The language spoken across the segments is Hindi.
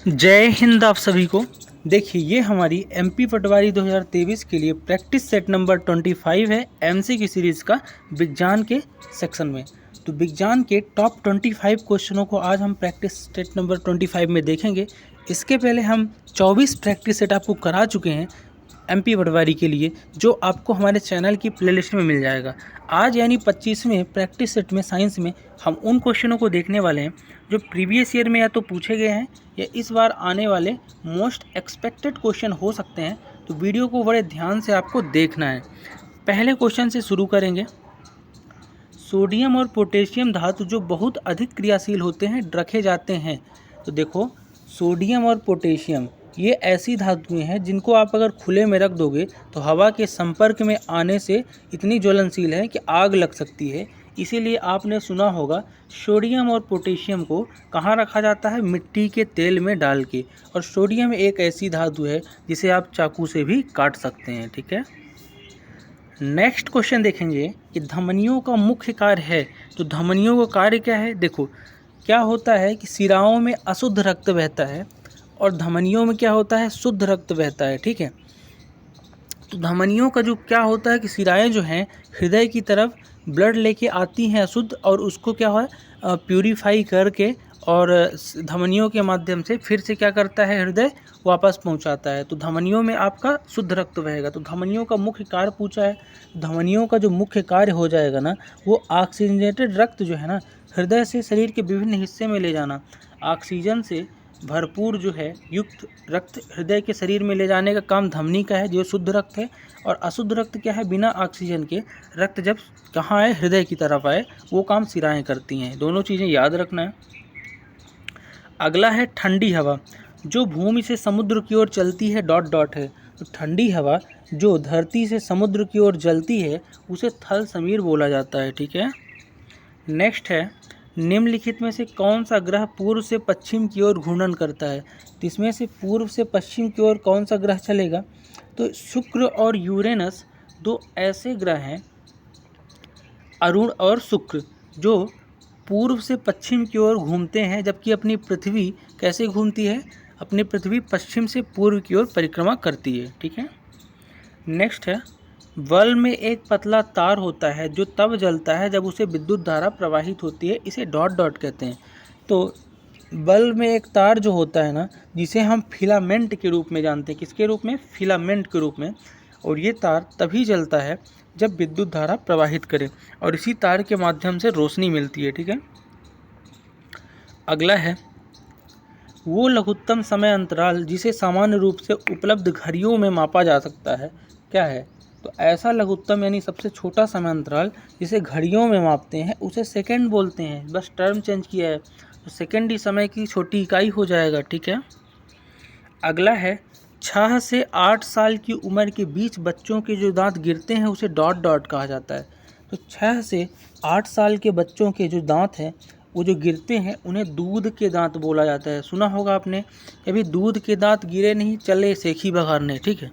जय हिंद आप सभी को। देखिए ये हमारी एमपी पटवारी 2023 के लिए प्रैक्टिस सेट नंबर 25 है एमसी की सीरीज़ का विज्ञान के सेक्शन में। तो विज्ञान के टॉप 25 क्वेश्चनों को आज हम प्रैक्टिस सेट नंबर 25 में देखेंगे। इसके पहले हम 24 प्रैक्टिस सेट आपको करा चुके हैं एमपी पटवारी के लिए, जो आपको हमारे चैनल की प्लेलिस्ट में मिल जाएगा। आज यानी 25वें प्रैक्टिस सेट में साइंस में हम उन क्वेश्चनों को देखने वाले हैं जो प्रीवियस ईयर में या तो पूछे गए हैं या इस बार आने वाले मोस्ट एक्सपेक्टेड क्वेश्चन हो सकते हैं। तो वीडियो को बड़े ध्यान से आपको देखना है। पहले क्वेश्चन से शुरू करेंगे। सोडियम और पोटेशियम धातु जो बहुत अधिक क्रियाशील होते हैं रखे जाते हैं। तो देखो, सोडियम और पोटेशियम ये ऐसी धातुएं हैं जिनको आप अगर खुले में रख दोगे तो हवा के संपर्क में आने से इतनी ज्वलनशील है कि आग लग सकती है। इसीलिए आपने सुना होगा सोडियम और पोटेशियम को कहाँ रखा जाता है, मिट्टी के तेल में डाल के। और सोडियम एक ऐसी धातु है जिसे आप चाकू से भी काट सकते हैं। ठीक है, नेक्स्ट क्वेश्चन देखेंगे कि धमनियों का मुख्य कार्य है। तो धमनियों का कार्य क्या है? देखो, क्या होता है कि शिराओं में अशुद्ध रक्त बहता है और धमनियों में क्या होता है, शुद्ध रक्त बहता है। ठीक है, तो धमनियों का जो क्या होता है कि शिराएं जो हैं हृदय की तरफ ब्लड लेके आती हैं अशुद्ध, और उसको क्या है प्यूरीफाई करके और धमनियों के माध्यम से फिर से क्या करता है, हृदय वापस पहुंचाता है। तो धमनियों में आपका शुद्ध रक्त बहेगा। तो धमनियों का मुख्य कार्य पूछा है। धमनियों का जो मुख्य कार्य हो जाएगा ना, वो ऑक्सीजनेटेड रक्त जो है ना हृदय से शरीर के विभिन्न हिस्से में ले जाना। ऑक्सीजन से भरपूर जो है युक्त रक्त हृदय के शरीर में ले जाने का काम धमनी का है, जो शुद्ध रक्त है। और अशुद्ध रक्त क्या है, बिना ऑक्सीजन के रक्त जब कहाँ आए, हृदय की तरफ आए, वो काम शिराएं करती हैं। दोनों चीज़ें याद रखना है। अगला है ठंडी हवा, जो भूमि से समुद्र की ओर चलती है डॉट डॉट है। तो ठंडी हवा जो धरती से समुद्र की ओर जलती है उसे थल समीर बोला जाता है। ठीक है, नेक्स्ट है, निम्नलिखित में से कौन सा ग्रह पूर्व से पश्चिम की ओर घूर्णन करता है? तो इसमें से पूर्व से पश्चिम की ओर कौन सा ग्रह चलेगा? तो शुक्र और यूरेनस दो ऐसे ग्रह हैं, अरुण और शुक्र, जो पूर्व से पश्चिम की ओर घूमते हैं, जबकि अपनी पृथ्वी कैसे घूमती है, अपनी पृथ्वी पश्चिम से पूर्व की ओर परिक्रमा करती है। ठीक है, नेक्स्ट है, बल्ब में एक पतला तार होता है जो तब जलता है जब उसे विद्युत धारा प्रवाहित होती है, इसे डॉट डॉट कहते हैं। तो बल्ब में एक तार जो होता है ना, जिसे हम फिलामेंट के रूप में जानते हैं। किसके रूप में? फिलामेंट के रूप में। और ये तार तभी जलता है जब विद्युत धारा प्रवाहित करे, और इसी तार के माध्यम से रोशनी मिलती है। ठीक है, अगला है, वो लघुत्तम समय अंतराल जिसे सामान्य रूप से उपलब्ध घड़ियों में मापा जा सकता है, क्या है? तो ऐसा लघुत्तम यानी सबसे छोटा समय अंतराल जिसे घड़ियों में मापते हैं उसे सेकंड बोलते हैं। बस टर्म चेंज किया है, तो सेकंड ही समय की छोटी इकाई हो जाएगा। ठीक है, अगला है, 6 से 8 साल की उम्र के बीच बच्चों के जो दांत गिरते हैं उसे डॉट डॉट कहा जाता है। तो 6 से 8 साल के बच्चों के जो दांत हैं वो जो गिरते हैं उन्हें दूध के दांत बोला जाता है। सुना होगा आपने, अभी दूध के दांत गिरे नहीं, चले सेखी बघारने। ठीक है,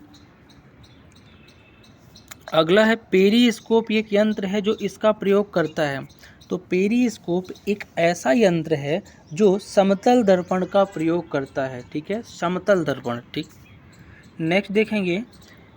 अगला है, पेरिस्कोप एक यंत्र है जो इसका प्रयोग करता है। तो पेरिस्कोप एक ऐसा यंत्र है जो समतल दर्पण का प्रयोग करता है। ठीक है, समतल दर्पण। ठीक, नेक्स्ट देखेंगे,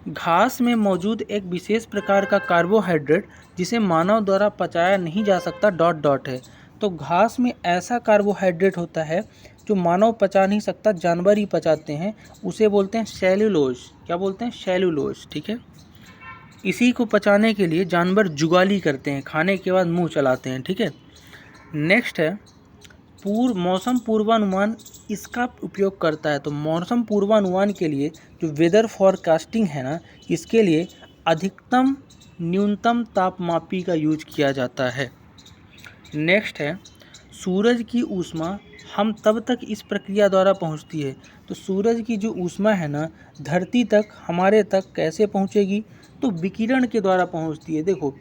घास में मौजूद एक विशेष प्रकार का कार्बोहाइड्रेट जिसे मानव द्वारा पचाया नहीं जा सकता डॉट डॉट है। तो घास में ऐसा कार्बोहाइड्रेट होता है जो मानव पचा नहीं सकता, जानवर ही पचाते हैं, उसे बोलते हैं सेल्यूलोज। क्या बोलते हैं? सेल्यूलोज। ठीक है, इसी को पचाने के लिए जानवर जुगाली करते हैं, खाने के बाद मुंह चलाते हैं। ठीक है, नेक्स्ट है, मौसम पूर्वानुमान इसका उपयोग करता है। तो मौसम पूर्वानुमान के लिए जो वेदर फॉरकास्टिंग है ना, इसके लिए अधिकतम न्यूनतम तापमापी का यूज किया जाता है। नेक्स्ट है, सूरज की ऊष्मा हम तब तक इस प्रक्रिया द्वारा पहुंचती है। तो सूरज की जो ऊष्मा है ना धरती तक, हमारे तक कैसे पहुंचेगी? तो विकिरण के द्वारा पहुंचती है। देखो,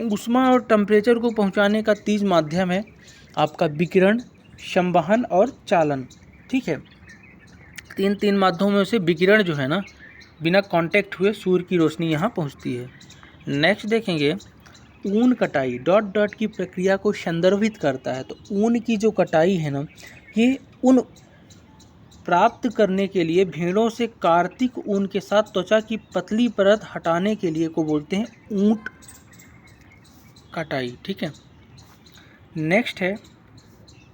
ऊष्मा और टेम्परेचर को पहुंचाने का तीज माध्यम है आपका विकिरण, संवहन और चालन। ठीक है, तीन माध्यमों से विकिरण जो है ना बिना कांटेक्ट हुए सूर्य की रोशनी यहाँ पहुँचती है। नेक्स्ट देखेंगे, ऊन कटाई डॉट डॉट की प्रक्रिया को संदर्भित करता है। तो ऊन की जो कटाई है ना, ये ऊन प्राप्त करने के लिए भेड़ों से कार्तिक ऊन के साथ त्वचा की पतली परत हटाने के लिए को बोलते हैं ऊंट कटाई। ठीक है। नेक्स्ट है,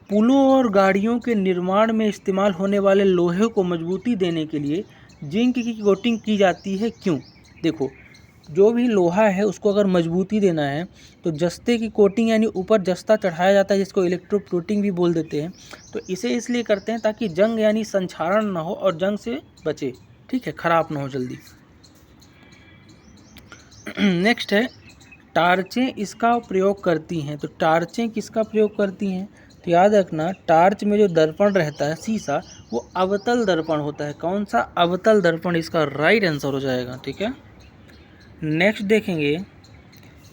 पुलों और गाड़ियों के निर्माण में इस्तेमाल होने वाले लोहे को मजबूती देने के लिए जिंक की कोटिंग की जाती है, क्यों? देखो, जो भी लोहा है उसको अगर मजबूती देना है तो जस्ते की कोटिंग यानी ऊपर जस्ता चढ़ाया जाता है, जिसको इलेक्ट्रोप्लेटिंग भी बोल देते हैं। तो इसे इसलिए करते हैं ताकि जंग यानी संक्षारण ना हो और जंग से बचे। ठीक है, खराब ना हो जल्दी। नेक्स्ट है, टार्चें इसका प्रयोग करती हैं। तो टार्चें किसका प्रयोग करती हैं? तो याद रखना, टार्च में जो दर्पण रहता है शीशा, वो अवतल दर्पण होता है। कौन सा? अवतल दर्पण इसका राइट आंसर हो जाएगा। ठीक है। नेक्स्ट देखेंगे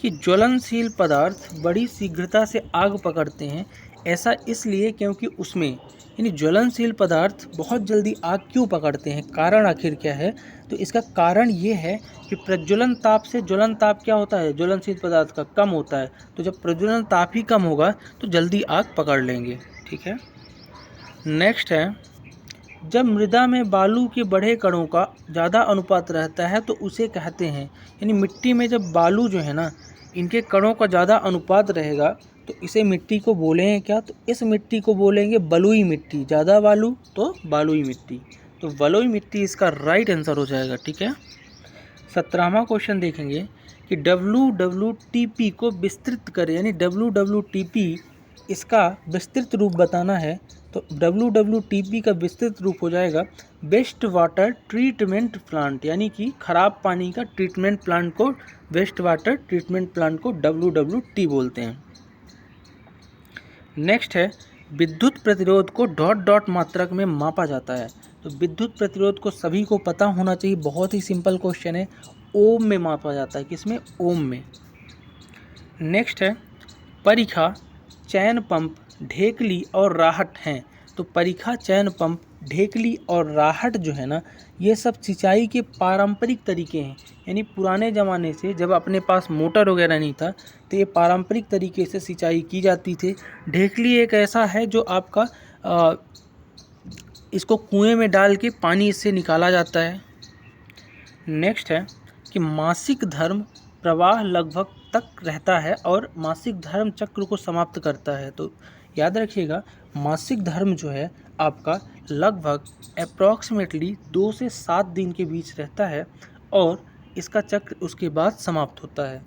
कि ज्वलनशील पदार्थ बड़ी शीघ्रता से आग पकड़ते हैं। ऐसा इसलिए क्योंकि उसमें यानी ज्वलनशील पदार्थ बहुत जल्दी आग क्यों पकड़ते हैं? कारण आखिर क्या है? तो इसका कारण ये है कि प्रज्वलन ताप से, ज्वलन ताप क्या होता है? ज्वलनशील पदार्थ का कम होता है। तो जब प्रज्वलन ताप ही कम होगा तो जल्दी आग पकड़ लेंगे। ठीक है। नेक्स्ट है, जब मृदा में बालू के बड़े कणों का ज़्यादा अनुपात रहता है तो उसे कहते हैं, यानी मिट्टी में जब बालू जो है ना, इनके कणों का ज़्यादा अनुपात रहेगा तो इसे मिट्टी को बोलेंगे क्या? तो इस मिट्टी को बोलेंगे बलुई मिट्टी। ज़्यादा बालू तो बालुई मिट्टी। तो बलुई मिट्टी इसका राइट आंसर हो जाएगा। ठीक है। 17वां क्वेश्चन देखेंगे कि WWTP को विस्तृत करें, यानी WWTP इसका विस्तृत रूप बताना है। तो WWTP का विस्तृत रूप हो जाएगा वेस्ट वाटर ट्रीटमेंट प्लांट, यानी कि खराब पानी का ट्रीटमेंट प्लांट को, वेस्ट वाटर ट्रीटमेंट प्लांट को WWT बोलते हैं। नेक्स्ट है, विद्युत प्रतिरोध को डॉट डॉट मात्रक में मापा जाता है। तो विद्युत प्रतिरोध को सभी को पता होना चाहिए, बहुत ही सिंपल क्वेश्चन है। ओम में मापा जाता है। किसमें? ओम में। नेक्स्ट है, परिखा, चैन पंप, ढेकली और राहट हैं। तो परिखा, चैन पंप, ढेकली और राहट जो है ना, ये सब सिंचाई के पारंपरिक तरीके हैं। यानी पुराने ज़माने से जब अपने पास मोटर वगैरह नहीं था तो ये पारंपरिक तरीके से सिंचाई की जाती थी। ढेकली एक ऐसा है जो आपका इसको कुएं में डाल के पानी इससे निकाला जाता है। नेक्स्ट है कि मासिक धर्म प्रवाह लगभग तक रहता है और मासिक धर्म चक्र को समाप्त करता है। तो याद रखिएगा, मासिक धर्म जो है आपका लगभग अप्रॉक्सीमेटली 2 से 7 दिन के बीच रहता है और इसका चक्र उसके बाद समाप्त होता है।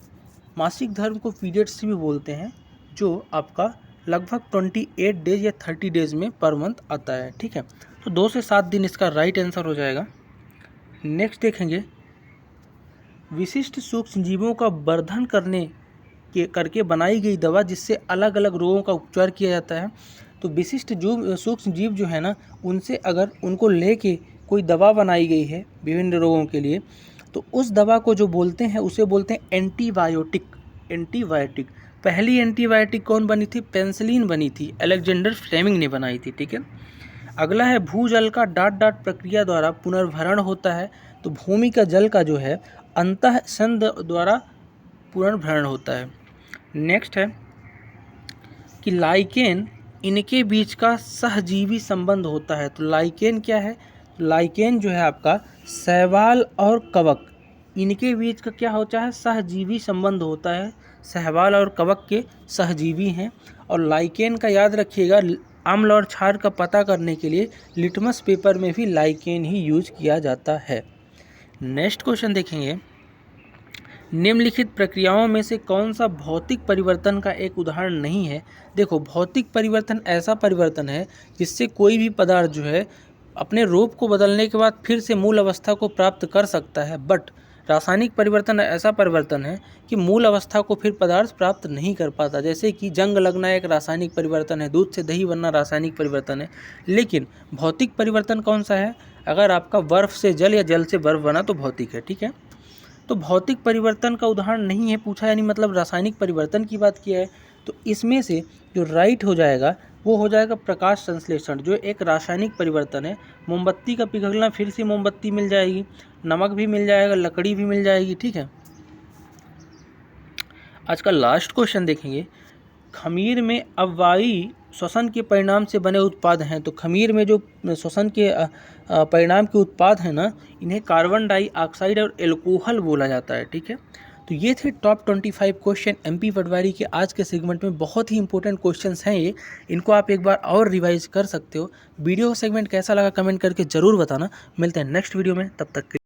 मासिक धर्म को पीरियड्स भी बोलते हैं, जो आपका लगभग 28 डेज या 30 डेज में पर मंथ आता है। ठीक है। तो 2 से 7 दिन इसका राइट आंसर हो जाएगा। नेक्स्ट देखेंगे, विशिष्ट सूक्ष्म जीवों का वर्धन करके बनाई गई दवा जिससे अलग अलग रोगों का उपचार किया जाता है। तो विशिष्ट सूक्ष्म जीव जो है ना, उनसे अगर उनको लेके कोई दवा बनाई गई है विभिन्न रोगों के लिए, तो उस दवा को जो बोलते हैं उसे बोलते हैं एंटीबायोटिक। एंटीबायोटिक। पहली एंटीबायोटिक कौन बनी थी? पेनिसिलिन बनी थी, अलेक्जेंडर फ्लेमिंग ने बनाई थी। ठीक है। अगला है, भूजल का डाट डाट प्रक्रिया द्वारा पुनर्भरण होता है। तो भूमि का जल का जो है अंतः संद द्वारा पुनर्भरण होता है। नेक्स्ट है कि लाइकेन, इनके बीच का सहजीवी संबंध होता है। तो लाइकेन क्या है? लाइकेन जो है आपका शैवाल और कवक, इनके बीच का क्या होता है? सहजीवी संबंध होता है। शैवाल और कवक के सहजीवी हैं। और लाइकेन का याद रखिएगा, अम्ल और क्षार का पता करने के लिए लिटमस पेपर में भी लाइकेन ही यूज किया जाता है। नेक्स्ट क्वेश्चन देखेंगे, निम्नलिखित प्रक्रियाओं में से कौन सा भौतिक परिवर्तन का एक उदाहरण नहीं है? देखो, भौतिक परिवर्तन ऐसा परिवर्तन है जिससे कोई भी पदार्थ जो है अपने रूप को बदलने के बाद फिर से मूल अवस्था को प्राप्त कर सकता है। बट रासायनिक परिवर्तन ऐसा परिवर्तन है कि मूल अवस्था को फिर पदार्थ प्राप्त नहीं कर पाता। जैसे कि जंग लगना एक रासायनिक परिवर्तन है, दूध से दही बनना रासायनिक परिवर्तन है। लेकिन भौतिक परिवर्तन कौन सा है? अगर आपका बर्फ़ से जल या जल से बर्फ़ बना तो भौतिक है। ठीक है। तो भौतिक परिवर्तन का उदाहरण नहीं है पूछा, यानी मतलब रासायनिक परिवर्तन की बात किया है। तो इसमें से जो राइट हो जाएगा वो हो जाएगा प्रकाश संश्लेषण, जो एक रासायनिक परिवर्तन है। मोमबत्ती का पिघलना, फिर से मोमबत्ती मिल जाएगी, नमक भी मिल जाएगा, लकड़ी भी मिल जाएगी। ठीक है। आज का लास्ट क्वेश्चन देखेंगे, खमीर में अवाई श्वसन के परिणाम से बने उत्पाद हैं, तो खमीर में जो श्वसन के परिणाम के उत्पाद हैं ना, इन्हें कार्बन डाइऑक्साइड और एल्कोहल बोला जाता है। ठीक है, तो ये थे टॉप 25 क्वेश्चन एमपी पटवारी के आज के सेगमेंट में। बहुत ही इंपॉर्टेंट क्वेश्चंस हैं ये, इनको आप एक बार और रिवाइज कर सकते हो। वीडियो सेगमेंट कैसा लगा कमेंट करके ज़रूर बताना। मिलते हैं नेक्स्ट वीडियो में, तब तक के